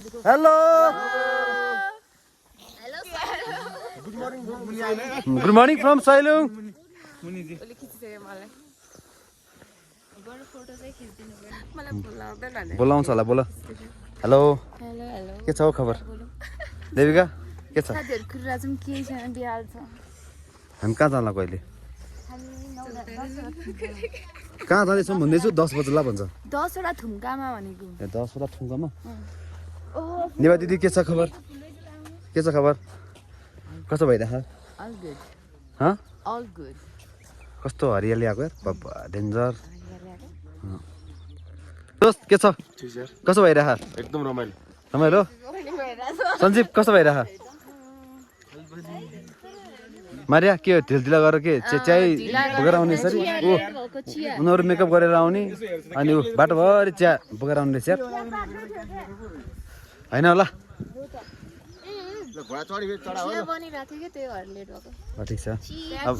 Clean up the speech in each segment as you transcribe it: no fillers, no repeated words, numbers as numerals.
Hello. Good morning from Sailung. बोलाउँछ होला बोल हेलो के छ हौ खबर देविका के छ हामी कहाँ जाँला कहिले कहाँ जाँदैछौँ भन्दैछु 10 बजेला भन्छ 10 वटा थुम्कामा भनेको ए 10 वटा थुम्कामा नेवा दिदी के छ खबर कस्तो भइरहेछ अल गुड ह अल गुड कस्तो हरियाली आको यार बाबा डेन्जर दोस्त के छ कसो भइरहेछ एकदम रमाइलो रमाइलो सञ्जीव कसो भइरहेछ मारिया के ढिलढिला गरेर के चियाइ बोकेर आउने यसरी ऊ उनीहरू मेकअप गरेर आउने अनि ऊ बाटोभरि चिया बोकेर आउने रहेछ यार होइन होला ठिक छ अब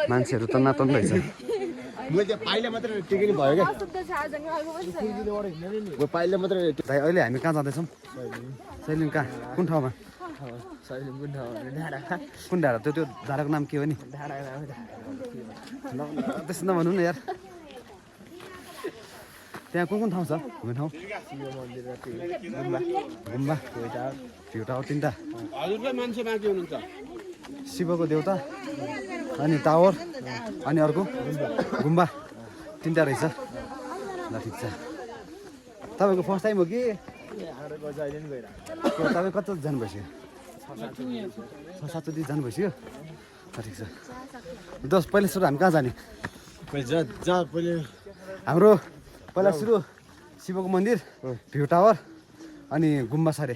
मान्छेहरू त नातन रहेछ अहिले हामी कहाँ जाँदैछौँ सैलिङ कहाँ कुन ठाउँमा कुन डाँडा त्यो डाँडाको नाम के हो नि त्यस्तो नभन्नु न यार त्यहाँ कुन ठाउँ छ घुम्ने ठाउँ गुम्बा भ्यू टावर तिनवटा शिवको देउता अनि टावर अनि अर्को गुम्बा तिनवटा रहेछ ल ठिक छ तपाईँको फर्स्ट टाइम हो कि तपाईँ कता जानु भइसक्यो 6-7 दिन जानु भइसक्यो ल ठिक छ दस पहिला सुरु हामी कहाँ जाने हाम्रो पहिला सुरु शिवको मन्दिर भ्यू टावर अनि गुम्बा सारे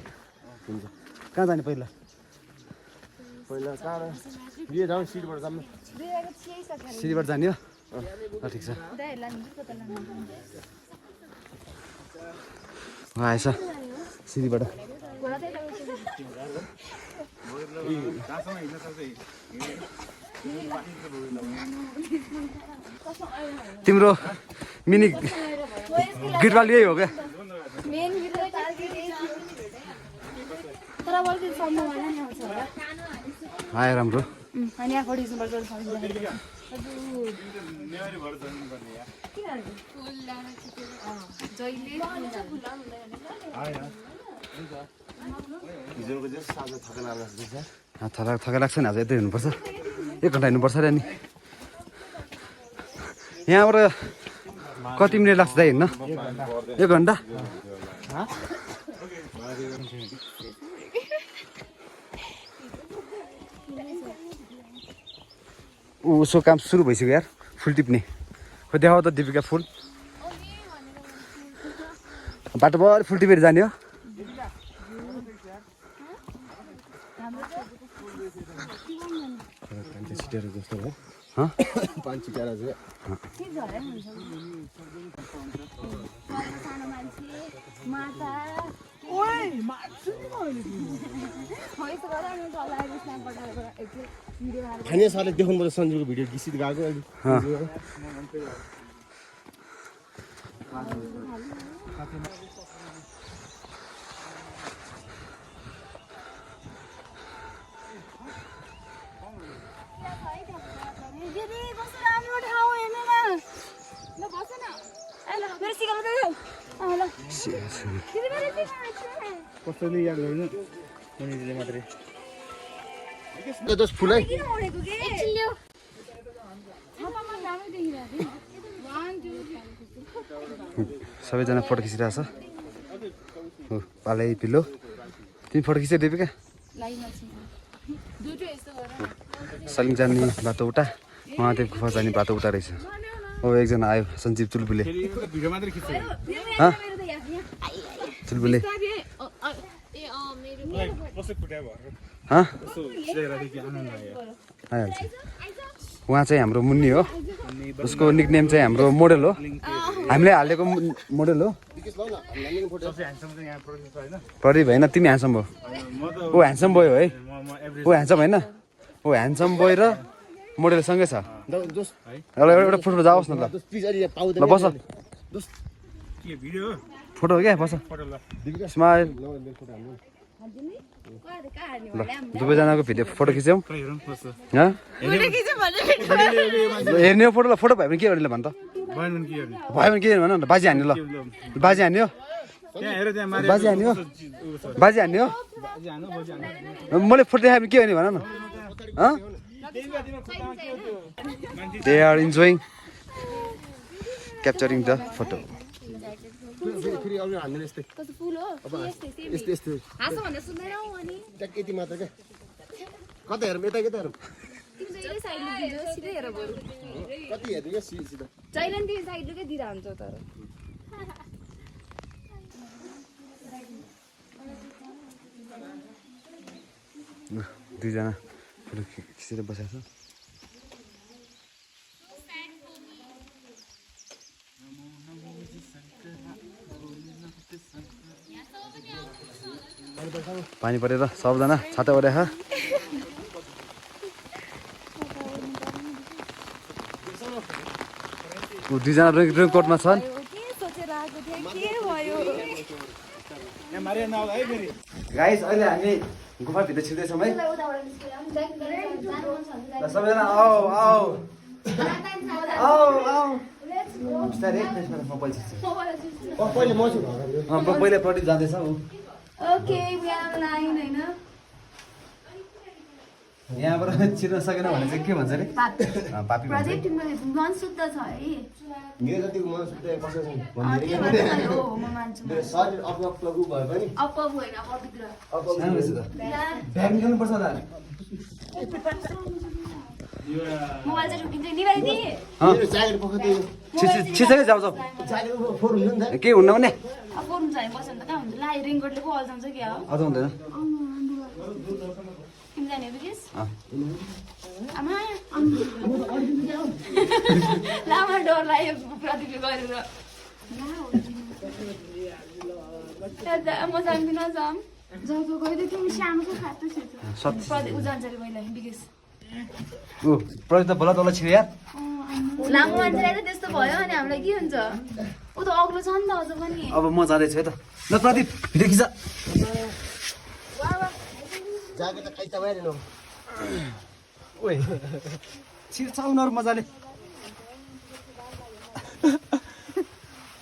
हुन्छ कहाँ जाने पहिला सिडीबाट जाने हो ल ठिक छ आएछ सिडीबाट तिम्रो मिनी गिटवाल यही हो क्या आयो राम्रो थका लाग्छ नि आज यतै हुनुपर्छ 1 घन्टा हिँड्नुपर्छ अरे नि यहाँबाट कति मिनट लाग्छ दाइ हिँड्न 1 घन्टा उसको काम सुरु भइसक्यो यार फुल टिप्ने खै देखाऊ त दिपिका फुल बाटोभरि फुल टिपेर जाने हो खाने सरले देखाउनु पर्छ सञ्जीवको भिडियो गीत गाएको कसैले याद गर्दैन उनीले मात्रै दस फुलै सबैजना फोटो खिचिरहेछ हो पालै पिल्लो तिमी फोटो खिच्दै देबी क्या सलिङ जाने बाटो उता महादेव गुफा जाने बाटो उता रहेछ हो एकजना आयो सञ्जीव चुलबुले चुलबुले आइहाल्छ उहाँ चाहिँ हाम्रो मुन्नी हो उसको निकनेम चाहिँ हाम्रो मोडल हो हामीले हालेको मोडल हो प्रदीप होइन तिमी ह्यान्डसम हो ऊ ह्यान्डसम बोय हो है ऊ ह्यान्डसम होइन ऊ ह्यान्डसम बोय र मोडेल सँगै छ दोस्त एउटा एउटा फोटो जाओस् न ल दोस्त प्लिज अलि पाउँदैन ल बस दोस्त के भिडियो फोटो हो क्या बस फोटो ल स्माइल मेरो फोटो हाल्नु ल दुवैजनाको भिडियो फोटो खिच्यौँ हेरौँ कस्तो हँ हेर्ने हो फोटो ल फोटो भयो भने के गर्ने ल भन त भएन भने के गर्ने भयो भने के गर्ने भन न बाजी हान्ने ल बाजी हान्ने हो त्यहाँ हेर त्यहाँ मारे बाजी हान्ने हो बाजी हान्ने हो मैले फोटो देखाएँ भने के गर्ने भन न हँ they are enjoying capturing the photo फेरि अरू हान्दैन यस्तै कस्तो फुल हो यस्तै यस्तै हाँसो भन्दा सुन्दैनौ अनि ट्याक यति मात्र क्या कता हेरौँ यता कता हेरौँ तिमी चाहिँ साइड लुकिन्छ सिधै हेर बरु कति हेर्नु क्या सिधा जहिले नि तिमी साइड लुकै दिँदा हुन्छ तर दुईजना फोटो खिचेर बसेको छ पानी परेर सबजना छाता ओढेख ऊ दुईजना ड्रइङ कोर्टमा छन् के सोचेर आएको थिएँ के भयो यहाँ मारे नआउँदा है फेरि गाइस अहिले हामी गुफाभित्र छिर्दैछौँ है ल सबैजना आऊ आऊ आऊ आऊ बिस्तारै म पछि पहिले म छु पहिला प्रदीप जाँदैछ ऊ ओके बिहान लाइन हैन यहाँबाट छिर्न सकेन भने चाहिँ के भन्छ अरे पापी भन्छ प्रदीप तिम्रो मन शुद्ध छ है मेरो जतिको मन सुत्दै बसेको छ त्यो भएर हो म मान्छु मेरो शरीर अप अप उ भए पनि अपब होइन पवित्र सानो रहेछ त ब्याग निकाल्नुपर्छ होला मोबाइल चाहिँ रुकिन्छ निभाइदि मेरो ज्याकेट पखाउँदै छिसकै जाऊ जाऊ ज्याकेट फोर हुन्छ नि त के हुन्न भने अब फोन छ भने बस्यो भने त कहाँ हुन्छ ला रेनकोटले पो अल्झाउँछ क्या हो अझ हुँदैन तिमी जाने हो बिकेस आमा लामा डर लाग्यो प्रदीपले गरेर म जान्दिनँ जाम जब गइदियो तिमी सानोको खातो छिर्छ प्रदीप ऊ जान्छ अरे पहिला बिकेस ऊ प्रदीप त भोला तल छिर्यो यार लामो मान्छेलाई त त्यस्तो भयो अनि हामीलाई के हुन्छ ऊ त अग्लो छ नि त अझ पनि अब म जाँदैछु है त ल प्रदीप भिडियो खिच ज्याकेट त काइता भइरहेन ओए छिर्छ उनीहरू मजाले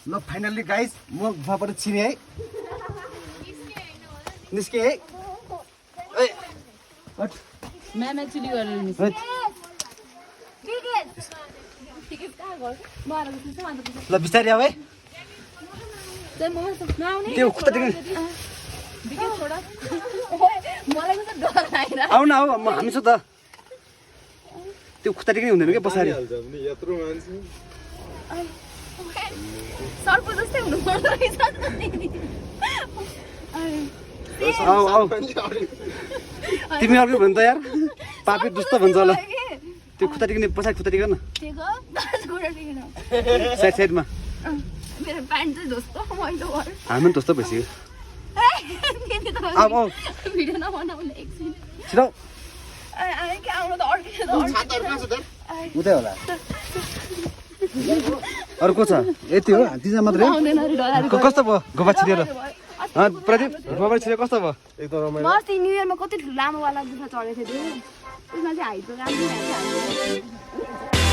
ल फाइनल्ली गाइस म गुफाबाट छिरेँ है निस्केँ है ए हट म्याम एक्चुअली गरेर हट ल बिस्तारै आऊ है त्यो खुट्टा टेक्ने आऊ न आऊ हामी छु त त्यो खुट्टा टेक्ने हुँदैन क्या पछाडि सर्प जस्तै हुनु पर्दो रहेछ आऊ आऊ तिमी अर्को भन् त यार पापी दुष्ट भन्छ होला त्यो खुट्टा टेक्ने पछाडि खुट्टा टेक न साइड साइडमा मेरो प्यान्ट चाहिँ धोस्तो मैलो भयो हामी पनि धोस्तो भइसक्यो आऊ आऊ भिडियो नबनाउने एकछिन छिटो के आउनु त अड्किन्छ उतै होला अरू को छ यति हो तिनजना मात्रै हो कस्तो भयो गोबा छिरेर प्रदीप गोबा छिरेर कस्तो भयो एकदम रमाइलो म अस्ति न्यु इयरमा कति लामोवाला गुफा चढेको थिएँ त्यसमा चाहिँ हाइट राम्रो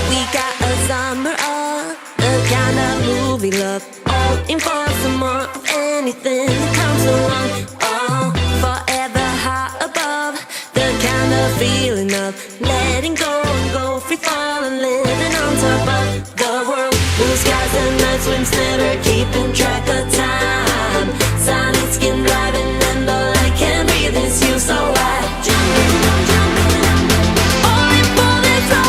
We got a summer of the kind of movie love. All in for some more of anything that comes along. Oh, forever high above. The kind of feeling of letting go and go free falling, living on top of the world. Blue skies and night swims, never keeping track of time. Silent skin driving and the light can breathe. It's you, so I jump in, all in for this ride.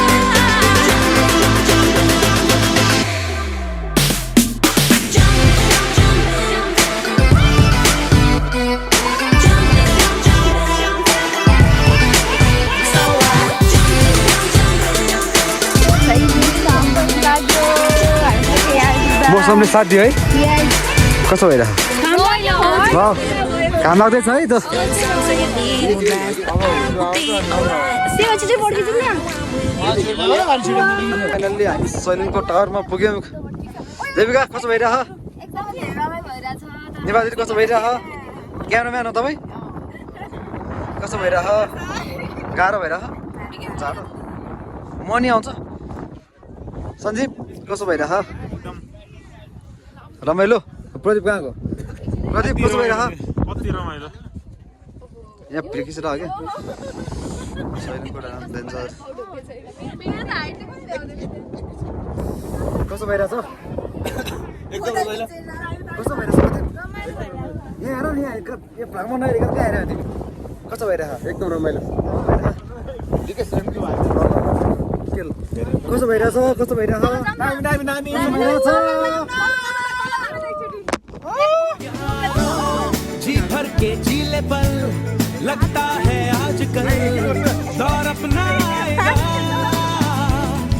मौसमले साथ दियो है कस्तो भइरहेको घाम लाग्दैछ है त Sometimes they leave last. Be alright. Finally हामी सैलुनको टावरमा पुग्यौँ देविका कसो भइरह एकदम धेरै रमाइलो भइरहेछ नेपाली कसो भइरह क्यामेराम्यान हो तपाईँ कसो भइरह गाह्रो भइरह जाडो मनी आउँछ सञ्जीव कसो भइरह रमाइलो प्रदीप कहाँको प्रदीप कसो भइरह कति रमाइलो यहाँ फिर्किसिरह क्या सैलुनको डाँडा डेन्जर कसो भइरहेछ एकदम रमाइलो कस्तो भइरहेछ यहाँ हेर नि यहाँ भ्लगमा नहेरेको कहाँ हेऱ्यो तिमी कस्तो भइरहेछ एकदम रमाइलो कस्तो भइरहेछ कस्तो भइरहेछ जी भर के जीले पल लगता है आजकल दौर अपना आएगा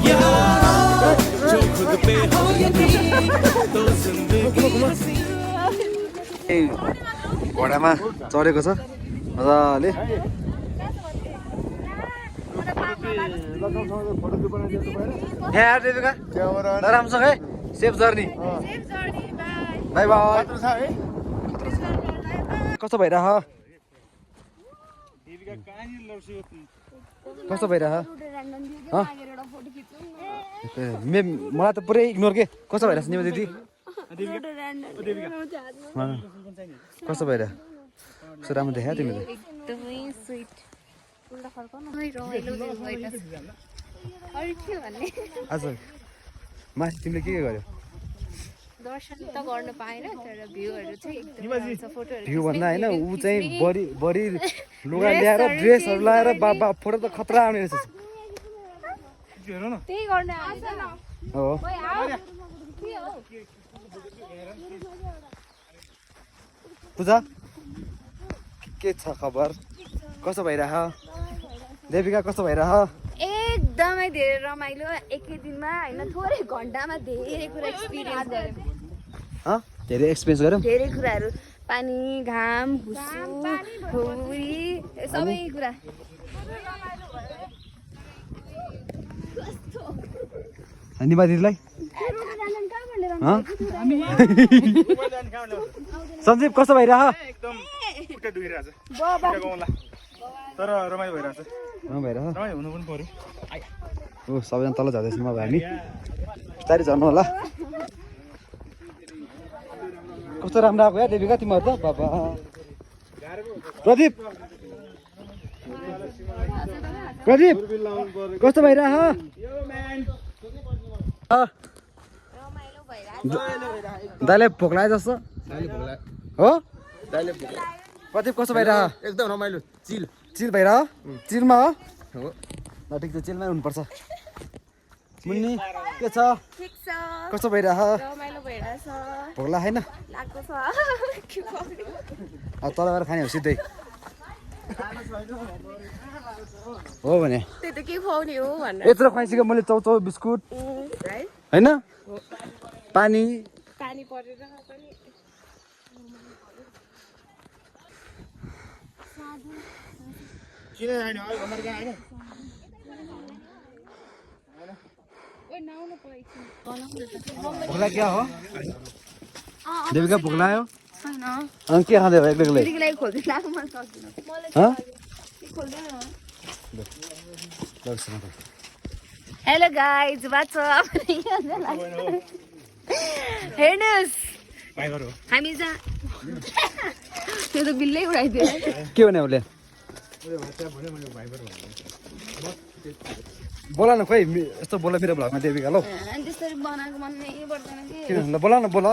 यार जो खुद पे हो यकीन तो जिंदगी हंसी घोडामा चढेको छ मजाले यहाँ देविका राम्रोसँग है सेफ जर्नी बाई बाई कस्तो भइरह कस्तो भइरह मलाई त पुरै इग्नोर के कस्तो भइरहेछ निमा दिदी कस्तो भइरह कस्तो राम्रो देखा तिमीले एकदमै स्विट उल्टा फर्काउनु रमाइलो भइरहेछ अरू के भन्ने आज माथि तिमीले के गर्यो दर्शन त गर्न पाएन तर भ्यूहरू चाहिँ एकदमै छ फोटोहरू भ्यू भन्दा होइन ऊ चाहिँ बडी लुगा ल्याएर ड्रेसहरू लगाएर बा फोटो त खतरा आउने रहेछ त्यही गर्न आएछ हो पूजा के छ खबर कस्तो भइरह देविका कस्तो भइरह एकदमै धेरै रमाइलो एकै दिनमा होइन थोरै घन्टामा धेरै कुरा एक्सपिरियन्स गर्यौँ धेरै एक्सपिरियन्स गऱ्यौँ धेरै कुराहरू पानी घाम हुस्सु हुरी सबै कुरा निमा दिदीलाई सञ्जीव कस्तो भइरह एकदम खुट्टा दुखिरहेछ गाउँला तर रमाइलो भइरहेछ भइरह रमाइलो हुनु पनि पर्यो ओ सबैजना तल झर्दैछौँ अब हामी बिस्तारै झर्नु होला कस्तो राम्रो आएको या देविका तिमीहरू त बाबा प्रदीप प्रदीप कस्तो भइरह दाइले भोक लाग्यो जस्तो हो प्रदीप कस्तो भइरह एकदम रमाइलो चिल चिल भइरह चिलमा हो ल ठिक छ चिलमै हुनुपर्छ मुन्नी के छ ठिक छ कस्तो भइरह रमाइलो भइरहेछ भोक लाग्यो लाग्दो छ अब तल गएर खाने हो सिधै हो भने त्यही त के खुवाउने हो भनेर यत्रो खुवाइसक्यो मैले चाउचाउ बिस्कुट है होइन पानी पानी परेर पनि किन जाने हो घर कहाँ हैन भोक लाग्यो क्या हो देविका भोक लाग्यो अनि के खाँदै हो एक्लै एक्लै हेलो गाइज वाट्सअप हेर्नुहोस् हामी जहाँ त्यो त बिल्लै उडाइदियो के भने उसले बोला न खोइ यस्तो बोला मेरो भ्लगमा देविका ल अनि त्यसरी बनाएको मन नै पर्दैन कि किन ल बोला न बोला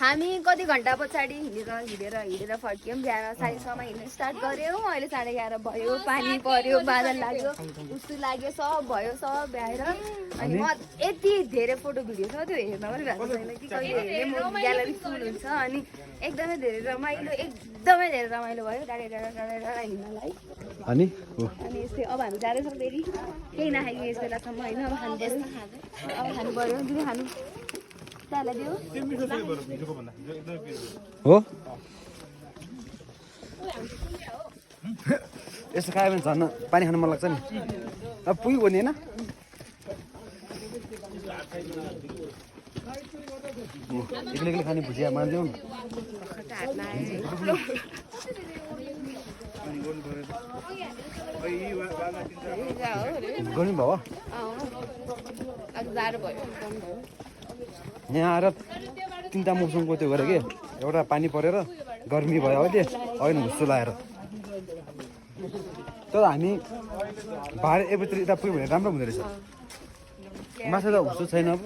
हामी कति घन्टा पछाडि हिँडेर फर्क्यौँ बिहान 11:30 हिँड्नु स्टार्ट गऱ्यौँ अहिले 11:30 भयो पानी पर्यो बादल लाग्यो उस्तु लाग्यो सब भयो सब भ्याएर अनि म यति धेरै फोटो भिडियो छ त्यो हेर्न पनि भएको छैन कि कहिले हेर्ने म ग्यालरी फुल हुन्छ अनि एकदमै धेरै रमाइलो भयो टाढा हिँड्नलाई अनि अनि यस्तै अब हामी जाँदैछौँ फेरि केही नखाइयो यस बेलासम्म होइन अब खानु पर्यो अब खानु पर्यो दिदी खानु त्यहाँलाई दियो त्यो मिठो छ बरु हिजोको भन्दा हिजो एकदमै पिरो हो यस्तो खायो भने झन् पानी खानु मन लाग्छ नि अब पुग्यो नि होइन एक्लै एक्लै खाने भुजिया मान्छौँ गर्नु भयो यहाँ आएर तिनवटा मौसमको त्यो गरेँ कि एउटा पानी परेर गर्मी भयो अहिले होइन हुस्सो लगाएर तर हामी 12-1 बजीतिर यता पुग्यो भने राम्रो हुँदो रहेछ माछा त हुस्सो छैन अब